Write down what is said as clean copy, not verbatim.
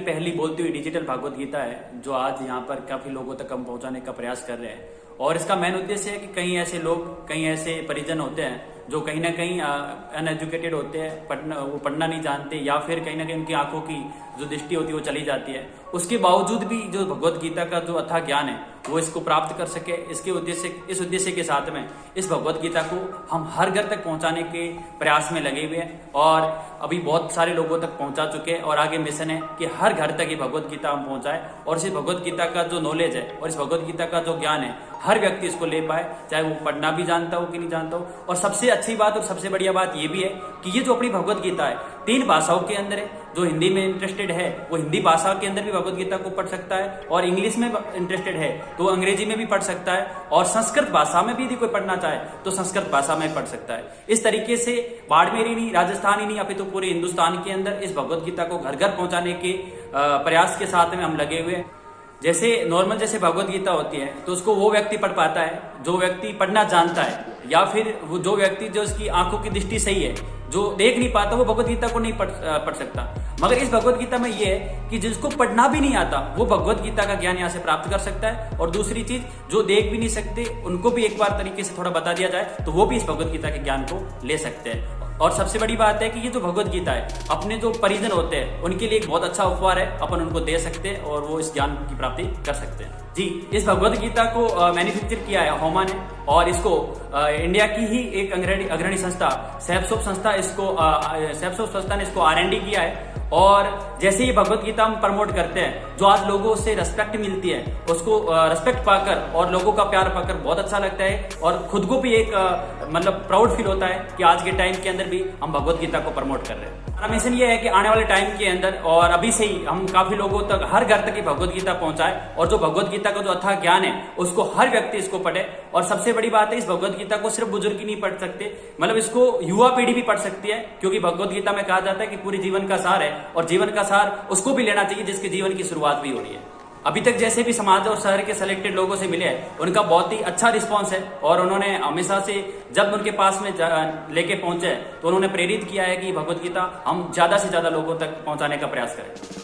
पहली बोलती हुई डिजिटल भगवत गीता है, जो आज यहाँ पर काफी लोगों तक हम पहुंचाने का प्रयास कर रहे हैं। और इसका मेन उद्देश्य है कि कई ऐसे लोग, कई ऐसे परिजन होते हैं जो कहीं ना कहीं अनएजुकेटेड होते हैं, वो पढ़ना नहीं जानते, या फिर कहीं ना कहीं उनकी आंखों की जो दृष्टि होती है वो चली जाती है। उसके बावजूद भी जो भगवत गीता का जो अथाह ज्ञान है वो इसको प्राप्त कर सके, इस उद्देश्य के साथ में इस भगवत गीता को हम हर घर तक पहुंचाने के प्रयास में लगे हुए हैं। और अभी बहुत सारे लोगों तक पहुंचा चुके हैं और आगे मिशन है कि हर घर तक ये भगवत गीता हम पहुंचाए और इस भगवत गीता का जो नॉलेज है और इस भगवत गीता का जो ज्ञान है हर व्यक्ति इसको ले पाए, चाहे वो पढ़ना भी जानता हो कि नहीं जानता हो। और सबसे अच्छी बात और सबसे बढ़िया बात ये भी है कि ये जो अपनी भगवत गीता है 3 भाषाओं के अंदर है। जो हिंदी में इंटरेस्टेड है वो हिंदी भाषा के अंदर भी भगवत गीता को पढ़ सकता है, और इंग्लिश में इंटरेस्टेड है तो अंग्रेजी में भी पढ़ सकता है, और संस्कृत भाषा में भी यदि कोई पढ़ना चाहे तो संस्कृत भाषा में पढ़ सकता है। इस तरीके से बाड़मेर ही नहीं, राजस्थान ही नहीं, अभी तो पूरे हिंदुस्तान के अंदर इस भगवत गीता को घर घर पहुंचाने के प्रयास के साथ में हम लगे हुए हैं। जैसे नॉर्मल जैसे भगवत गीता होती है तो उसको वो व्यक्ति पढ़ पाता है जो व्यक्ति पढ़ना जानता है, या फिर वो जो व्यक्ति जो उसकी आंखों की दृष्टि सही है, जो देख नहीं पाता, वो भगवत गीता को नहीं पढ़ सकता। मगर इस भगवत गीता में ये है कि जिसको पढ़ना भी नहीं आता वो भगवत गीता का ज्ञान यहाँ से प्राप्त कर सकता है। और दूसरी चीज, जो देख भी नहीं सकते उनको भी एक बार तरीके से थोड़ा बता दिया जाए तो वो भी इस भगवत गीता के ज्ञान को ले सकते हैं। और सबसे बड़ी बात है कि ये जो भगवत गीता है अपने जो परिजन होते हैं उनके लिए एक बहुत अच्छा उपहार है, अपन उनको दे सकते हैं और वो इस ज्ञान की प्राप्ति कर सकते हैं। जी, इस भगवत गीता को मैन्युफैक्चर किया है होमा ने, और इसको इंडिया की ही एक अग्रणी संस्था सैपसोप संस्था ने इसको R&D किया है। और जैसे ये भगवत गीता हम प्रमोट करते हैं, जो आज लोगों से रेस्पेक्ट मिलती है, उसको रेस्पेक्ट पाकर और लोगों का प्यार पाकर बहुत अच्छा लगता है, और खुद को भी एक मतलब प्राउड फील होता है कि आज के टाइम के अंदर भी हम भगवत गीता को प्रमोट कर रहे हैं। हमारा मिशन ये है कि आने वाले टाइम के अंदर और अभी से ही हम काफी लोगों तक, हर घर तक भगवत गीता पहुंचाए, और जो भगवत गीता का जो अथाह ज्ञान है उसको हर व्यक्ति इसको पढ़े। और सबसे बड़ी बात है, इस भगवत गीता को सिर्फ बुजुर्ग ही नहीं पढ़ सकते, मतलब इसको युवा पीढ़ी भी पढ़ सकती है, क्योंकि भगवत गीता में कहा जाता है कि पूरी जीवन का सार है, और जीवन का सार उसको भी लेना चाहिए जिसके जीवन की शुरुआत भी हो रही है। अभी तक जैसे भी समाज और शहर के सिलेक्टेड लोगों से मिले हैं उनका बहुत ही अच्छा रिस्पांस है, और उन्होंने हमेशा से जब उनके पास में लेके पहुंचे तो उन्होंने प्रेरित किया है कि भगवत गीता हम ज्यादा से ज्यादा लोगों तक पहुंचाने का प्रयास करें।